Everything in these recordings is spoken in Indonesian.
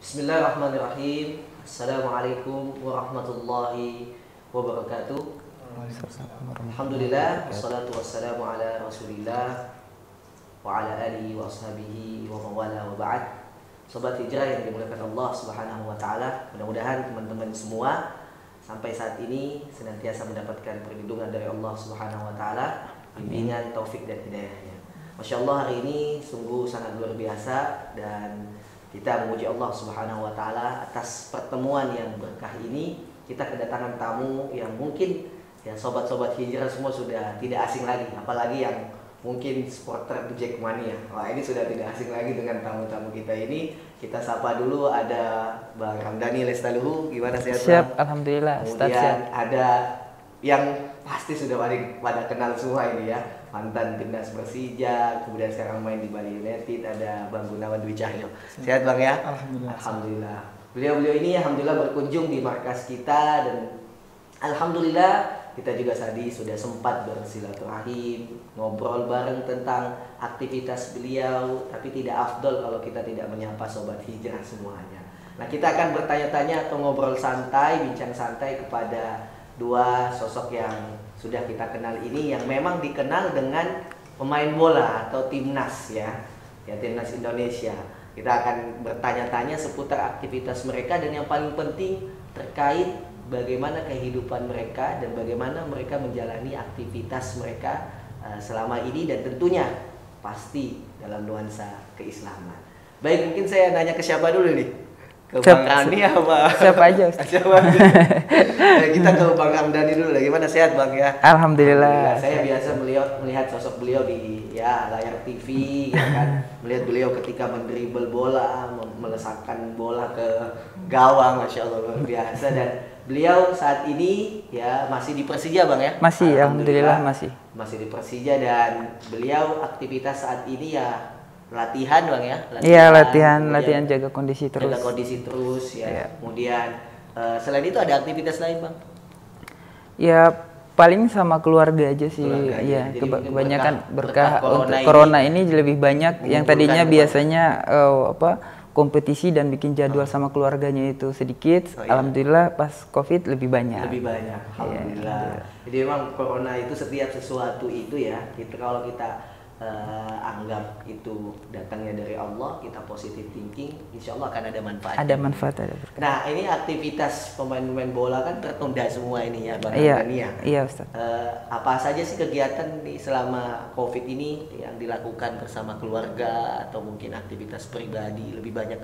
Bismillahirrahmanirrahim. Assalamualaikum warahmatullahi wabarakatuh. Alhamdulillah, wassalatu wassalamu ala Rasulillah wa ala alihi wa ashabihi wa mawala wa ba'd. Sobat hijrah yang dimuliakan Allah Subhanahu wa taala, mudah-mudahan teman-teman semua sampai saat ini senantiasa mendapatkan perlindungan dari Allah Subhanahu wa taala, bimbingan, taufik dan hidayahnya. Masya Allah, hari ini sungguh sangat luar biasa dan kita memuji Allah Subhanahu wa taala atas pertemuan yang berkah ini. Kita kedatangan tamu yang mungkin ya sobat-sobat hijrah semua sudah tidak asing lagi, apalagi yang mungkin supporter Jackmania. Wah, ini sudah tidak asing lagi dengan tamu-tamu kita ini. Kita sapa dulu, ada Bang Ramdhani Lestaluhu. Gimana sehat, Bang? Siap, alhamdulillah. Kemudian ada yang pasti sudah pada kenal semua ini ya, mantan timnas Persija, kemudian sekarang main di Bali United, ada Bang Gunawan Dwi Cahyo. Sehat Bang ya? Alhamdulillah. Alhamdulillah. Beliau-beliau ini alhamdulillah berkunjung di markas kita dan alhamdulillah kita juga tadi sudah sempat bersilaturahim, ngobrol bareng tentang aktivitas beliau, tapi tidak afdol kalau kita tidak menyapa sobat hijrah semuanya. Nah, kita akan bertanya-tanya atau ngobrol santai, bincang santai kepada dua sosok yang sudah kita kenal ini, yang memang dikenal dengan pemain bola atau timnas ya timnas Indonesia. Kita akan bertanya-tanya seputar aktivitas mereka dan yang paling penting terkait bagaimana kehidupan mereka dan bagaimana mereka menjalani aktivitas mereka selama ini, dan tentunya pasti dalam nuansa keislaman. Baik, mungkin saya nanya ke siapa dulu nih? Ke Bang Rani apa? Siapa aja, Ustaz? Siapa aja. Kita ke Bang Ramdhani dulu. Gimana, sehat Bang ya? Alhamdulillah. Saya biasa melihat sosok beliau di layar TV ya kan. Melihat beliau ketika mendribble bola, melesakkan bola ke gawang, Masya Allah, luar biasa. Dan beliau saat ini ya masih di Persija Bang ya? Masih, alhamdulillah masih. Masih di Persija, dan beliau aktivitas saat ini ya latihan Bang ya? Iya, latihan jaga kondisi terus. Jaga kondisi terus ya. Iya. Kemudian selain itu ada aktivitas lain Bang? Ya paling sama keluarga aja sih. Iya, kebanyakan berkah untuk corona ini lebih banyak. Yang tadinya biasanya kompetisi dan bikin jadwal sama keluarganya itu sedikit. Oh, iya. Alhamdulillah pas Covid lebih banyak. Lebih banyak, alhamdulillah. Iya. Jadi memang corona itu, setiap sesuatu itu ya, kalau kita anggap itu datangnya dari Allah, kita positive thinking, insya Allah akan ada manfaat. Ada manfaat, ada berkah. Nah, ini aktivitas pemain-pemain bola kan tertunda semua ini ya Bang Iya, Ramdhani ya. iya Ustaz. Apa saja sih kegiatan selama Covid ini yang dilakukan bersama keluarga atau mungkin aktivitas pribadi, lebih banyak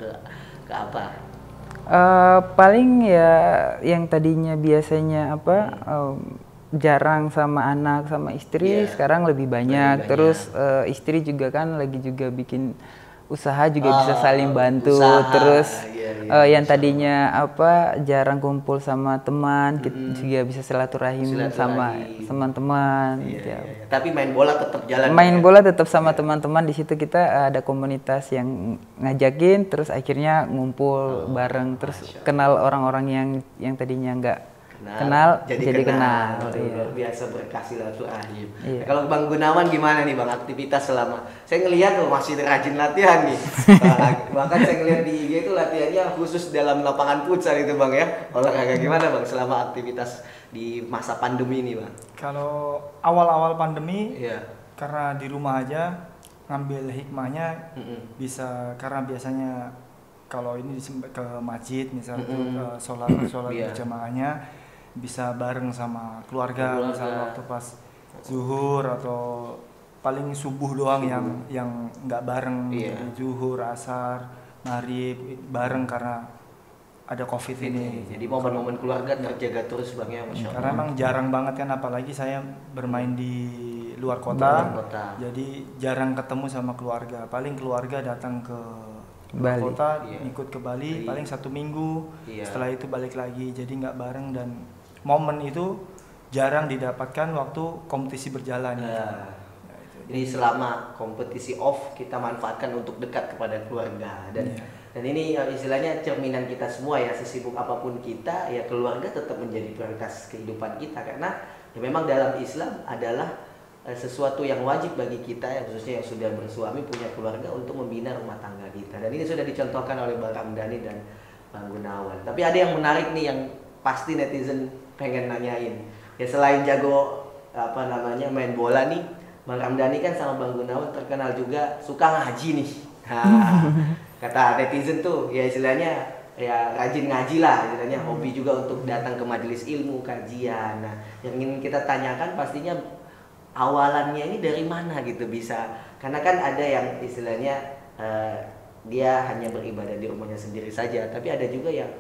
ke apa? Paling ya yang tadinya biasanya jarang sama anak sama istri, sekarang lebih banyak. Terus istri juga kan lagi juga bikin usaha juga bisa saling bantu. Terus yang tadinya jarang kumpul sama teman, kita juga bisa silaturahim sama teman-teman. Tapi main bola tetap jalan. Main bola tetap sama teman-teman. Di situ kita ada komunitas yang ngajakin, terus akhirnya ngumpul bareng, terus kenal orang-orang yang tadinya nggak kenal jadi kenal. Luar biasa, berkah silaturahim. Nah, kalau Bang Gunawan gimana nih Bang, aktivitas selama? Saya ngelihat masih rajin latihan nih. Bahkan saya ngelihat di IG itu latihannya khusus dalam lapangan futsal itu Bang ya. Olahraga gimana Bang selama aktivitas di masa pandemi ini Bang? Kalau awal-awal pandemi karena di rumah aja, ngambil hikmahnya bisa, karena biasanya kalau ini ke masjid misalnya sholat berjamaahnya bisa bareng sama keluarga. Misalnya waktu pas zuhur atau paling subuh doang yang nggak bareng, jadi zuhur, asar, maghrib bareng karena ada Covid ini. Jadi momen-momen keluarga terjaga terus Bang ya, Masya Allah. Karena emang jarang banget kan, apalagi saya bermain di luar kota. Jadi jarang ketemu sama keluarga. Paling keluarga datang ke Bali. Kota, ikut ke Bali paling 1 minggu, setelah itu balik lagi, jadi nggak bareng. Dan momen itu jarang didapatkan waktu kompetisi berjalan. Jadi selama kompetisi off, kita manfaatkan untuk dekat kepada keluarga. Dan ini istilahnya cerminan kita semua ya, sesibuk apapun kita, ya keluarga tetap menjadi prioritas kehidupan kita. Karena ya memang dalam Islam adalah sesuatu yang wajib bagi kita ya, khususnya yang sudah bersuami punya keluarga untuk membina rumah tangga kita. Dan ini sudah dicontohkan oleh Bang Ramdhani dan Bang Gunawan. Tapi ada yang menarik nih yang pasti netizen pengen nanyain. Ya selain jago main bola nih, Bang Ramdhani kan sama Bang Gunawan terkenal juga suka ngaji nih. Nah, kata netizen tuh ya istilahnya ya rajin ngaji lah, istilahnya hobi juga untuk datang ke majelis ilmu, kajian. Nah, yang ingin kita tanyakan pastinya awalannya ini dari mana gitu bisa, karena kan ada yang istilahnya dia hanya beribadah di rumahnya sendiri saja, tapi ada juga yang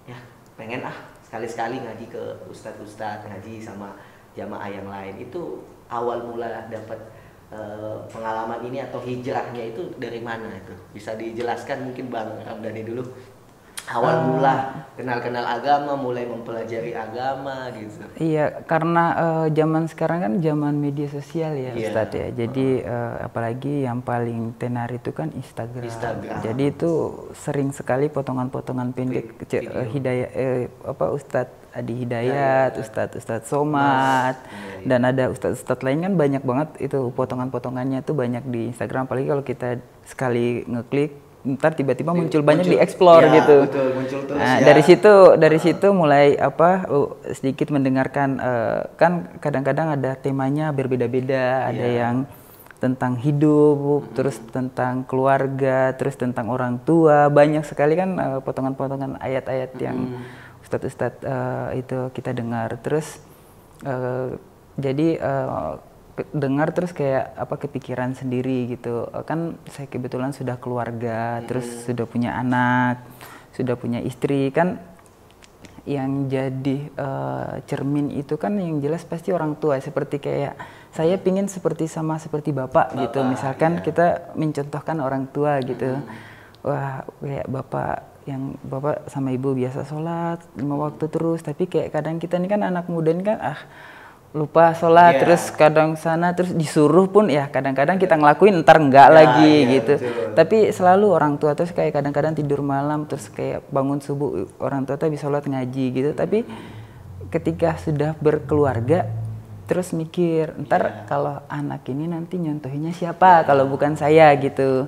ya pengen sekali-sekali ngaji ke ustadz ngaji sama jamaah yang lain. Itu awal mula dapat pengalaman ini atau hijrahnya itu dari mana itu? Bisa dijelaskan mungkin Bang Ramdhani dulu. Awal mula kenal agama, mulai mempelajari agama gitu. Iya, karena zaman sekarang kan zaman media sosial ya, Ustadz ya. Jadi apalagi yang paling tenar itu kan Instagram. Jadi itu sering sekali potongan-potongan pendek Ustadz Adi Hidayat, Ustadz Somad, dan ada Ustadz lain kan banyak banget itu potongan-potongannya tuh banyak di Instagram. Apalagi kalau kita sekali ngeklik ntar tiba-tiba muncul banyak di explore gitu. Betul, muncul terus nah, ya. dari situ mulai sedikit mendengarkan kan kadang-kadang ada temanya berbeda-beda, ada yang tentang hidup, terus tentang keluarga, terus tentang orang tua, banyak sekali kan potongan-potongan ayat-ayat yang ustadz-ustadz itu kita dengar. Terus jadi dengar terus kayak kepikiran sendiri gitu, kan saya kebetulan sudah keluarga, terus sudah punya anak, sudah punya istri, kan yang jadi cermin itu kan yang jelas pasti orang tua. Seperti kayak saya pingin seperti bapak gitu, misalkan kita mencontohkan orang tua gitu. Wah, kayak bapak sama ibu biasa sholat 5 waktu terus, tapi kayak kadang kita ini kan anak muda ini kan lupa sholat, terus kadang sana, terus disuruh pun ya kadang-kadang kita ngelakuin ntar enggak lagi gitu. Betul. Tapi selalu orang tua terus kayak kadang-kadang tidur malam, terus kayak bangun subuh orang tua bisa sholat ngaji gitu. Tapi ketika sudah berkeluarga terus mikir ntar kalau anak ini nanti nyontohinnya siapa kalau bukan saya gitu.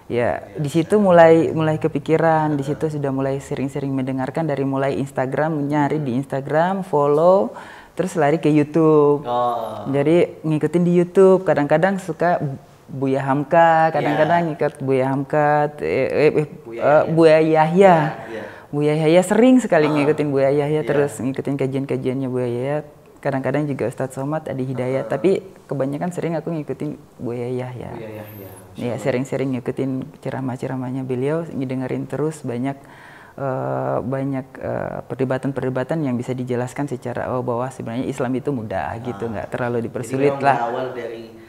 Ya di situ mulai kepikiran, di situ sudah mulai sering-sering mendengarkan, dari mulai Instagram, nyari di Instagram, follow, terus lari ke YouTube. Jadi ngikutin di YouTube, kadang-kadang suka Buya Hamka, kadang-kadang ngikut Buya Hamka, Buya Yahya. Buya Yahya sering sekali ngikutin Buya Yahya, terus ngikutin kajian-kajiannya Buya Yahya. Kadang-kadang juga Ustadz Somad, Adi Hidayat, tapi kebanyakan sering aku ngikutin Buya Yahya. Ya sering-sering ngikutin ceramah-ceramahnya beliau, ngedengerin terus banyak perdebatan-perdebatan yang bisa dijelaskan secara bahwa sebenarnya Islam itu mudah gitu, nggak terlalu dipersulit lah.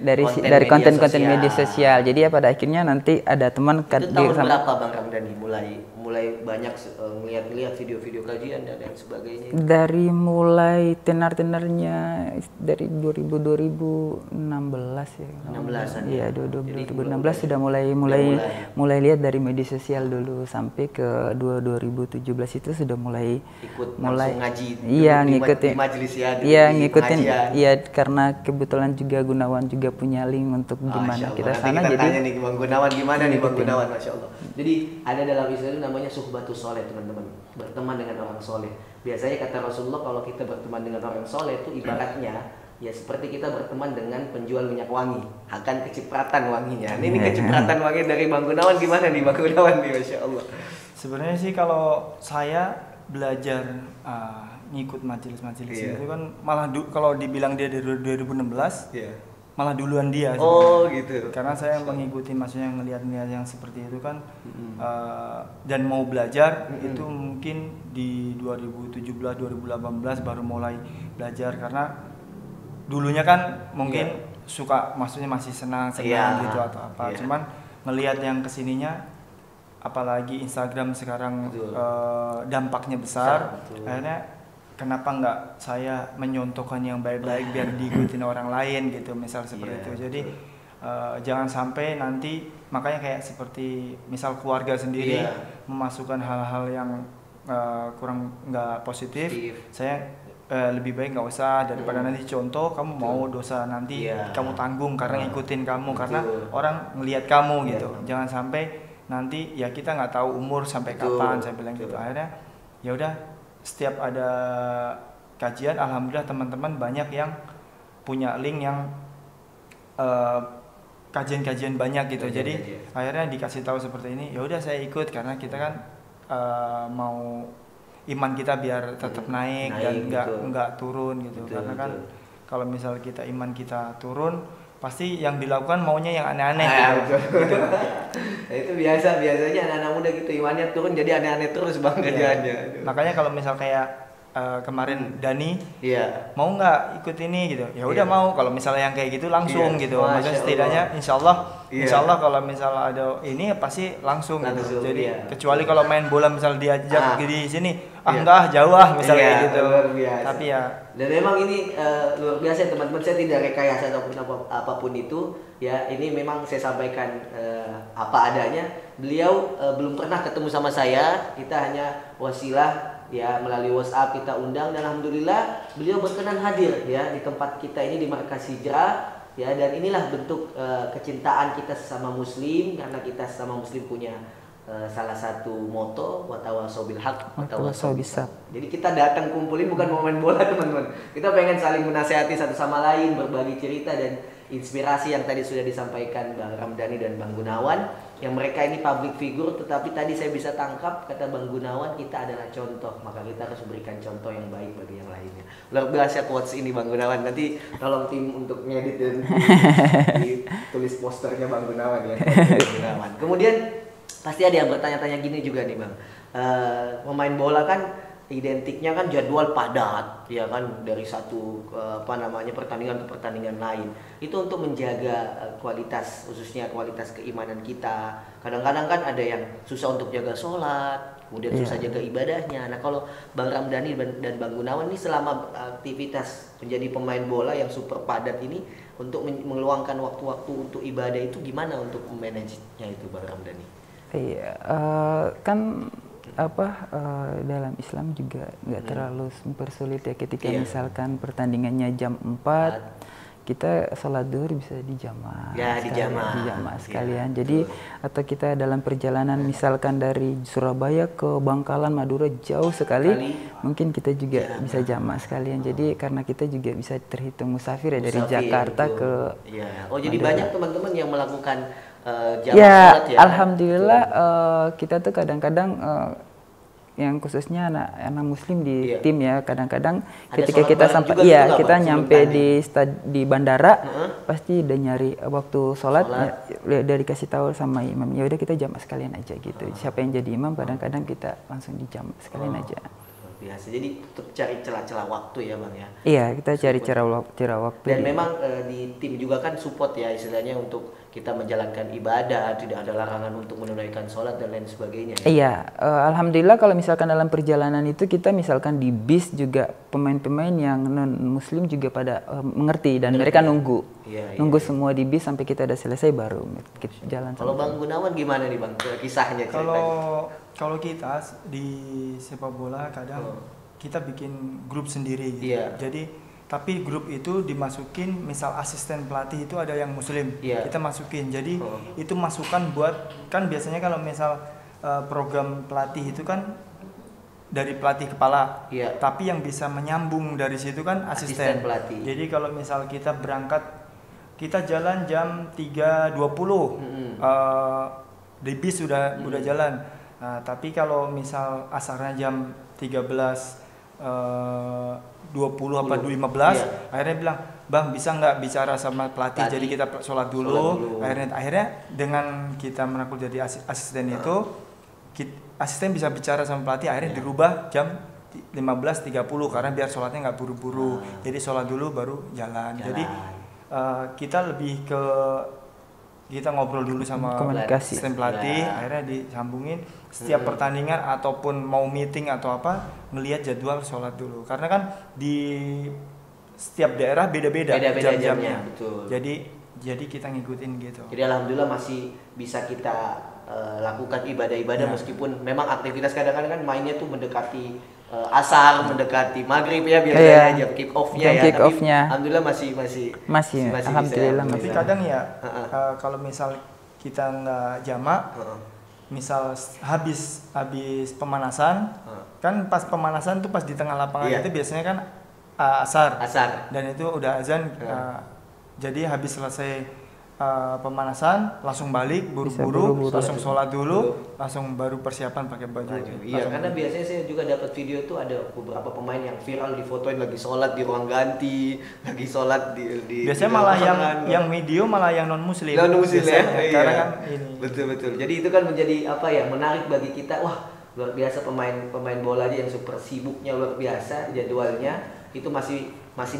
Dari konten-konten media sosial. Jadi ya pada akhirnya nanti ada teman itu tahun berapa Bang Ramdhani mulai banyak ngeliat video-video kajian dan lain sebagainya? Dari mulai tenar-tenarnya dari 2016 ya. 16-an. Iya, 2016 sudah mulai lihat dari media sosial dulu, sampai ke 2017 itu sudah mulai ngaji. Iya, ngikutin di majelis ya. Iya, ngikutin. Iya, karena kebetulan juga Gunawan juga punya link untuk gimana kita sana. Kita jadi tanya nih Bang Gunawan gimana nih Bang Gunawan, Masya Allah. Jadi ada dalam istilah itu namanya suhbatus soleh, teman-teman, berteman dengan orang soleh. Biasanya kata Rasulullah kalau kita berteman dengan orang soleh itu ibaratnya ya seperti kita berteman dengan penjual minyak wangi, akan kecipratan wanginya. Ini kecipratan wangi dari Bang Gunawan gimana nih Bang Gunawan nih, Masya Allah. Sebenarnya sih kalau saya belajar ngikut majelis-majelis itu kan malah kalau dibilang dia dari 2016 malah duluan dia. Gitu. Karena saya mengikuti, maksudnya ngelihat yang seperti itu kan, dan mau belajar itu mungkin di 2017-2018 baru mulai belajar, karena dulunya kan mungkin suka, maksudnya masih senang gitu atau apa. Cuman ngelihat yang kesininya, apalagi Instagram sekarang dampaknya besar, akhirnya kenapa nggak saya menyontohkan yang baik-baik biar diikutin orang lain gitu, misal seperti itu. Jadi jangan sampai nanti, makanya kayak seperti misal keluarga sendiri memasukkan hal-hal yang kurang nggak positif, saya lebih baik nggak usah daripada nanti contoh kamu mau dosa nanti kamu tanggung karena ngikutin kamu karena orang ngelihat kamu gitu. Jangan sampai nanti ya kita nggak tahu umur sampai kapan, saya bilang gitu. Akhirnya ya udah setiap ada kajian alhamdulillah teman-teman banyak yang punya link yang kajian-kajian banyak gitu. Jadi akhirnya dikasih tahu seperti ini, ya udah saya ikut karena kita kan mau iman kita biar tetap naik dan nggak turun gitu. Karena kan kalau misal kita iman kita turun pasti yang dilakukan maunya yang aneh-aneh gitu. Nah, itu biasanya anak-anak muda gitu imannya turun jadi aneh-aneh terus bang kerjaannya. Makanya kalau misal kayak kemarin Dani mau nggak ikut ini gitu, ya udah mau. Kalau misalnya yang kayak gitu langsung gitu, maksudnya setidaknya insya Allah kalau misalnya ada ini pasti langsung gitu. Jadi kecuali kalau main bola misal diajak di sini enggak jauh misalnya gitu. Tapi ya dan memang ini luar biasa teman-teman, saya tidak rekayasa ataupun apapun itu ya, ini memang saya sampaikan apa adanya. Beliau belum pernah ketemu sama saya, kita hanya wasilah ya, melalui WhatsApp kita undang dan alhamdulillah beliau berkenan hadir ya di tempat kita ini di Markas Hijrah ya. Dan inilah bentuk kecintaan kita sesama muslim, karena kita sesama muslim punya salah satu moto watawasau bil haq watawasau bis sabr. Jadi kita datang kumpulin bukan mau main bola teman-teman, kita pengen saling menasehati satu sama lain, berbagi cerita dan inspirasi yang tadi sudah disampaikan Bang Ramdhani dan Bang Gunawan, yang mereka ini public figure, tetapi tadi saya bisa tangkap kata Bang Gunawan, kita adalah contoh, maka kita harus berikan contoh yang baik bagi yang lainnya. Luar biasa quotes ini Bang Gunawan, nanti tolong tim untuk ngedit dan ditulis posternya Bang Gunawan ya. Bang Gunawan. Kemudian pasti ada yang bertanya-tanya gini juga nih Bang, pemain bola kan identiknya kan jadwal padat ya kan, dari satu pertandingan ke pertandingan lain. Itu untuk menjaga kualitas, khususnya kualitas keimanan kita. Kadang-kadang kan ada yang susah untuk jaga sholat, kemudian susah jaga ibadahnya. Nah kalau Bang Ramdhani dan Bang Gunawan ini selama aktivitas menjadi pemain bola yang super padat ini, untuk meluangkan waktu-waktu untuk ibadah itu gimana untuk memanagenya itu Bang Ramdhani? Iya, kan dalam Islam juga nggak terlalu mempersulit ya, ketika misalkan pertandingannya jam 4 kita sholat duhur bisa dijamaah sekalian. Jadi atau kita dalam perjalanan misalkan dari Surabaya ke Bangkalan Madura jauh sekali, mungkin kita juga bisa jamaah sekalian. Jadi karena kita juga bisa terhitung musafir ya, dari Jakarta ke jadi banyak teman-teman yang melakukan sholat ya. Alhamdulillah kita tuh kadang-kadang yang khususnya anak muslim di tim ya, kadang-kadang ketika kita sampai kita nyampe di bandara pasti udah nyari waktu sholat. Ya, udah dikasih tahu sama imam, ya udah kita jamaah sekalian aja gitu. Siapa yang jadi imam kadang-kadang kita langsung dijamaah sekalian aja. Biasa. Jadi tetap cari celah-celah waktu ya Bang ya. Iya, kita cari celah waktu. Dan memang di tim juga kan support ya istilahnya untuk kita menjalankan ibadah, tidak ada larangan untuk menunaikan sholat dan lain sebagainya. Iya, alhamdulillah kalau misalkan dalam perjalanan itu kita misalkan di bis juga pemain-pemain yang non muslim juga pada mengerti dan mereka nunggu semua di bis sampai kita udah selesai baru kita jalan. Kalau Bang Gunawan gimana nih Bang kisahnya? Kalau kita di sepak bola kadang kita bikin grup sendiri gitu. Jadi tapi grup itu dimasukin, misal asisten pelatih itu ada yang muslim, kita masukin. Jadi itu masukan buat, kan biasanya kalau misal program pelatih itu kan dari pelatih kepala, tapi yang bisa menyambung dari situ kan asisten pelatih. Jadi kalau misal kita berangkat, kita jalan jam 3.20, di bis sudah jalan. Nah, tapi kalau misal asarnya jam 13.20 apa 15, akhirnya bilang, Bang bisa nggak bicara sama pelatih, jadi kita sholat dulu. Akhirnya dengan kita mengaku jadi asisten itu, asisten bisa bicara sama pelatih, akhirnya dirubah jam 15.30 karena biar sholatnya nggak buru-buru. Jadi sholat dulu baru jalan. Jadi kita lebih ke kita ngobrol dulu sama asisten pelatih, akhirnya disambungin setiap pertandingan ataupun mau meeting atau apa, ngelihat jadwal sholat dulu. Karena kan di setiap daerah beda-beda jam-jamnya. Betul. Jadi kita ngikutin gitu. Jadi alhamdulillah masih bisa kita lakukan ibadah-ibadah meskipun memang aktivitas kadang-kadang kan mainnya tuh mendekati asar mendekati maghrib ya biasanya jam kick off-nya ya. Kick off-nya. Alhamdulillah masih alhamdulillah tapi kadang ya kalau misal kita nggak jamak, misal habis pemanasan, kan pas pemanasan tuh pas di tengah lapangan itu biasanya kan asar dan itu udah azan, jadi habis selesai pemanasan langsung balik buru-buru langsung sholat dulu langsung baru persiapan pakai baju. Iya, karena biasanya saya juga dapat video tuh ada beberapa pemain yang viral difotoin lagi sholat di ruang ganti, lagi sholat di biasanya malah yang video malah yang non muslim ya. Karena kan ini betul. Jadi itu kan menjadi menarik bagi kita. Wah, luar biasa pemain bola aja yang super sibuknya luar biasa, jadwalnya itu masih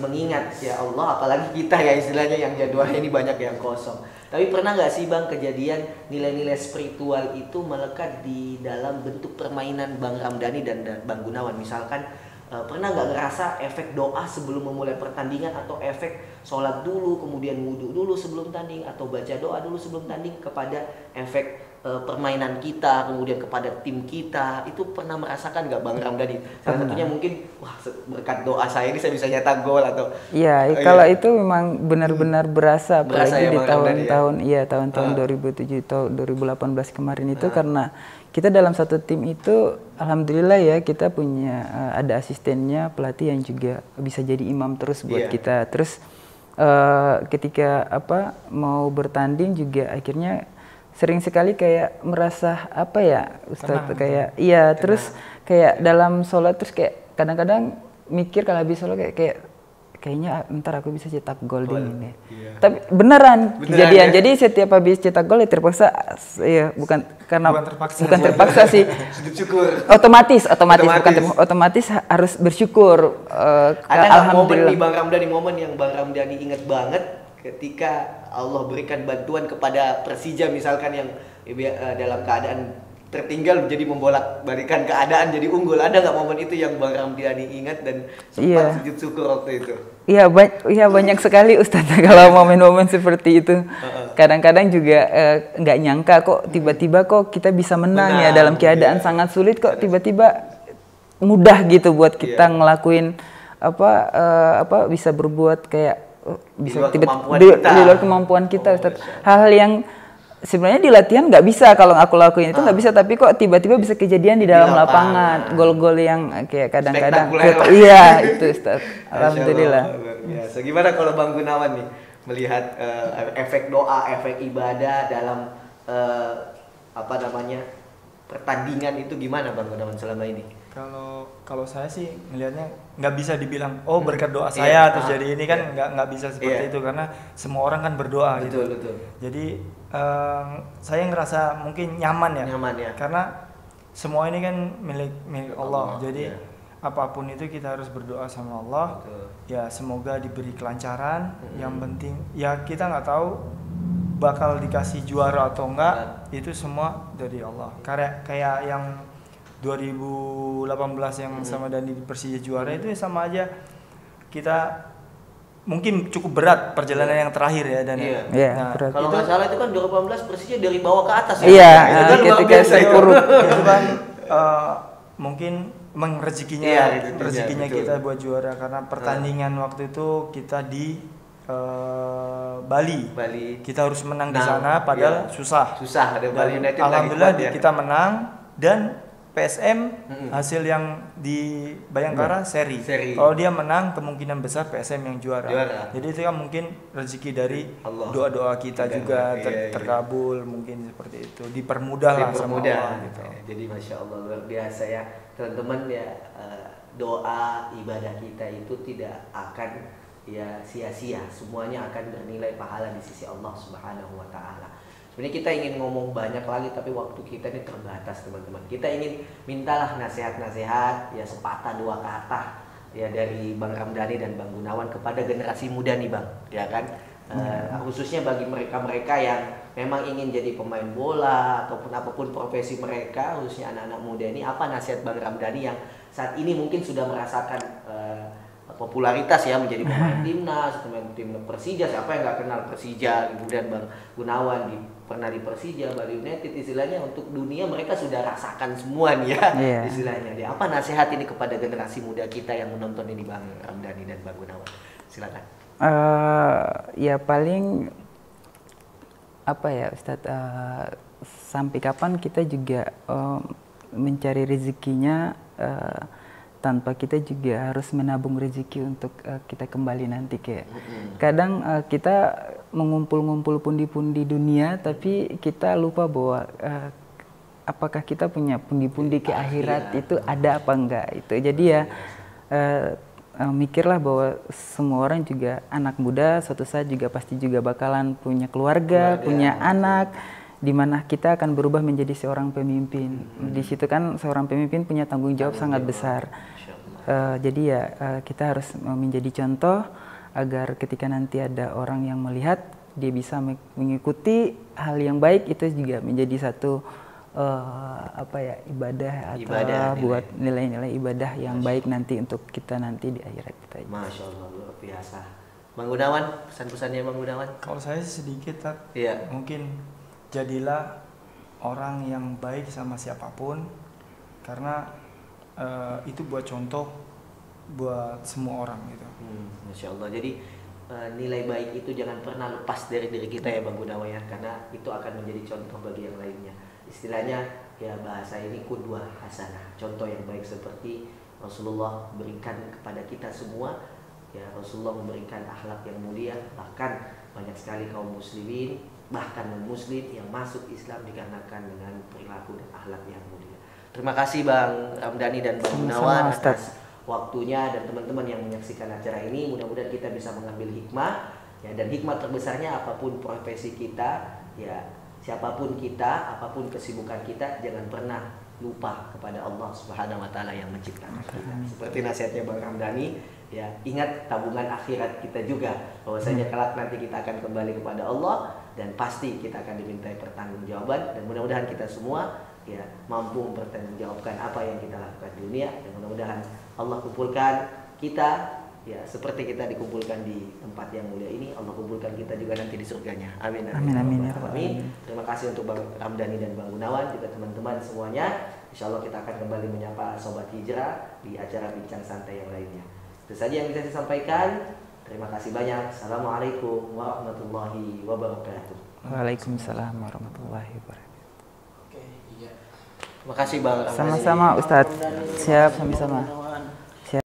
mengingat ya Allah, apalagi kita ya istilahnya yang jadwalnya ini banyak yang kosong. Tapi pernah nggak sih Bang kejadian nilai-nilai spiritual itu melekat di dalam bentuk permainan Bang Ramdhani dan Bang Gunawan? Misalkan pernah nggak ngerasa efek doa sebelum memulai pertandingan, atau efek sholat dulu kemudian wudhu dulu sebelum tanding, atau baca doa dulu sebelum tanding, kepada efek permainan kita, kemudian kepada tim kita, itu pernah merasakan nggak Bang Ramdhani? Salah satunya mungkin, wah berkat doa saya ini saya bisa nyetak gol atau. Iya, kalau itu memang benar-benar berasa apalagi di tahun-tahun 2007 atau 2018 kemarin itu, karena kita dalam satu tim itu, alhamdulillah ya kita punya ada asistennya pelatih yang juga bisa jadi imam terus buat kita. Terus ketika mau bertanding juga akhirnya sering sekali kayak merasa Ustadz kayak terus kayak dalam sholat terus kayak kadang-kadang mikir kalau habis sholat kayaknya ntar aku bisa cetak gol ini. Tapi beneran kejadian. Jadi setiap habis cetak gol ya terpaksa bukan terpaksa sih. Otomatis harus bersyukur. Ada nggak momen nih Bang Ramdhani, momen yang Bang Ramdhani ingat banget ketika Allah berikan bantuan kepada Persija misalkan yang dalam keadaan tertinggal jadi membolak-balikan keadaan jadi unggul? Ada nggak momen itu yang Bang Ramdhani ingat dan sempat sujud syukur waktu itu? Iya banyak sekali Ustadz kalau momen-momen seperti itu. Kadang-kadang juga nggak nyangka kok tiba-tiba kok kita bisa menang ya dalam keadaan sangat sulit, kok tiba-tiba mudah gitu buat kita ngelakuin bisa berbuat kayak bisa di luar kemampuan kita, Ustaz. Hal-hal yang sebenarnya di latihan nggak bisa kalau aku lakuin itu nggak bisa, tapi kok tiba-tiba bisa kejadian di dalam lapangan, gol-gol yang kayak kadang-kadang itu Ustaz. Alhamdulillah. Gimana kalau Bang Gunawan nih melihat efek doa, efek ibadah dalam pertandingan itu gimana Bang Gunawan selama ini? Kalau saya sih melihatnya nggak bisa dibilang berkat doa saya terus jadi ini kan nggak bisa seperti itu, karena semua orang kan berdoa gitu. Jadi saya ngerasa mungkin nyaman ya, karena semua ini kan milik Allah. Jadi apapun itu kita harus berdoa sama Allah. Ya semoga diberi kelancaran. Yang penting ya kita nggak tahu bakal dikasih juara atau enggak, itu semua dari Allah. Kayak yang 2018 yang sama Dani di Persija juara itu sama aja, kita mungkin cukup berat perjalanan yang terakhir ya Dan. Kalau nggak salah itu kan 2018 Persija dari bawah ke atas ketika saya kurut itu kan mungkin rezekinya kita buat juara, karena pertandingan waktu itu kita di Bali. Kita harus menang di sana padahal susah ada Bali United. Alhamdulillah kita menang, dan PSM hasil yang di Bayangkara seri. Kalau dia menang kemungkinan besar PSM yang juara. Jadi itu kan mungkin rezeki dari doa-doa kita juga terkabul, mungkin seperti itu. Dipermudah lah sama Allah gitu. Jadi Masya Allah luar biasa ya teman-teman ya, doa ibadah kita itu tidak akan sia-sia, semuanya akan bernilai pahala di sisi Allah Subhanahu wa taala. Sebenarnya kita ingin ngomong banyak lagi, tapi waktu kita ini terbatas teman-teman. Kita ingin mintalah nasihat-nasihat ya, sepatah dua kata ya dari Bang Ramdhani dan Bang Gunawan kepada generasi muda nih Bang, ya kan? Khususnya bagi mereka-mereka yang memang ingin jadi pemain bola ataupun apapun profesi mereka, khususnya anak-anak muda ini, apa nasihat Bang Ramdhani yang saat ini mungkin sudah merasakan popularitas ya, menjadi pemain timnas Persija, siapa yang nggak kenal Persija, kemudian Bang Gunawan di pernah di Persija, Bali United, istilahnya untuk dunia mereka sudah rasakan semua nih ya, istilahnya. Apa nasihat ini kepada generasi muda kita yang menonton ini, Bang Ramdhani dan Bang Gunawan? Silakan. Ya paling apa ya Ustadz, sampai kapan kita juga mencari rezekinya tanpa kita juga harus menabung rezeki untuk kita kembali nanti. Kayak kadang kita mengumpul-ngumpul pundi-pundi dunia, tapi kita lupa bahwa apakah kita punya pundi-pundi ke akhirat itu ada apa enggak itu. Jadi ya mikirlah bahwa semua orang juga anak muda suatu saat juga pasti juga bakalan punya keluarga, punya anak, di mana kita akan berubah menjadi seorang pemimpin. Di situ kan seorang pemimpin punya tanggung jawab sangat besar. Jadi ya kita harus menjadi contoh agar ketika nanti ada orang yang melihat, dia bisa mengikuti hal yang baik, itu juga menjadi satu ibadah atau buat nilai-nilai ibadah yang baik nanti untuk kita nanti di akhirat kita. Masya Allah, luar biasa. Bang Gunawan, pesan-pesannya Bang Gunawan? Kalau saya sedikit, mungkin jadilah orang yang baik sama siapapun, karena itu buat contoh buat semua orang gitu. Masya Allah. Jadi nilai baik itu jangan pernah lepas dari diri kita ya Bang Gunawan ya, karena itu akan menjadi contoh bagi yang lainnya. Istilahnya ya bahasa ini qudwah hasanah, contoh yang baik seperti Rasulullah berikan kepada kita semua. Ya, Rasulullah memberikan akhlak yang mulia, bahkan banyak sekali kaum muslimin bahkan non-muslim yang masuk Islam dikarenakan dengan perilaku dan akhlak yang mulia. Terima kasih Bang Ramdhani dan Bang Gunawan atas waktunya dan teman-teman yang menyaksikan acara ini. Mudah-mudahan kita bisa mengambil hikmah ya, dan hikmah terbesarnya apapun profesi kita ya, siapapun kita, apapun kesibukan kita, jangan pernah lupa kepada Allah Subhanahu wa taala yang menciptakan kita. Seperti nasihatnya Bang Ramdhani, ya ingat tabungan akhirat kita juga, bahwasanya kelak nanti kita akan kembali kepada Allah dan pasti kita akan dimintai pertanggungjawaban, dan mudah-mudahan kita semua ya mampu mempertanggungjawabkan apa yang kita lakukan di dunia, dan mudah-mudahan Allah kumpulkan kita ya seperti kita dikumpulkan di tempat yang mulia ini, Allah kumpulkan kita juga nanti di surganya. Amin. Amin. Terima kasih untuk Bang Ramdhani dan Bang Gunawan, juga teman-teman semuanya. Insya Allah kita akan kembali menyapa Sobat Hijrah di acara Bincang Santai yang lainnya. Itu saja yang bisa saya sampaikan. Terima kasih banyak. Assalamualaikum warahmatullahi wabarakatuh. Waalaikumsalam warahmatullahi wabarakatuh. Terima kasih Bang. Sama-sama Ustadz. Siap, sama-sama.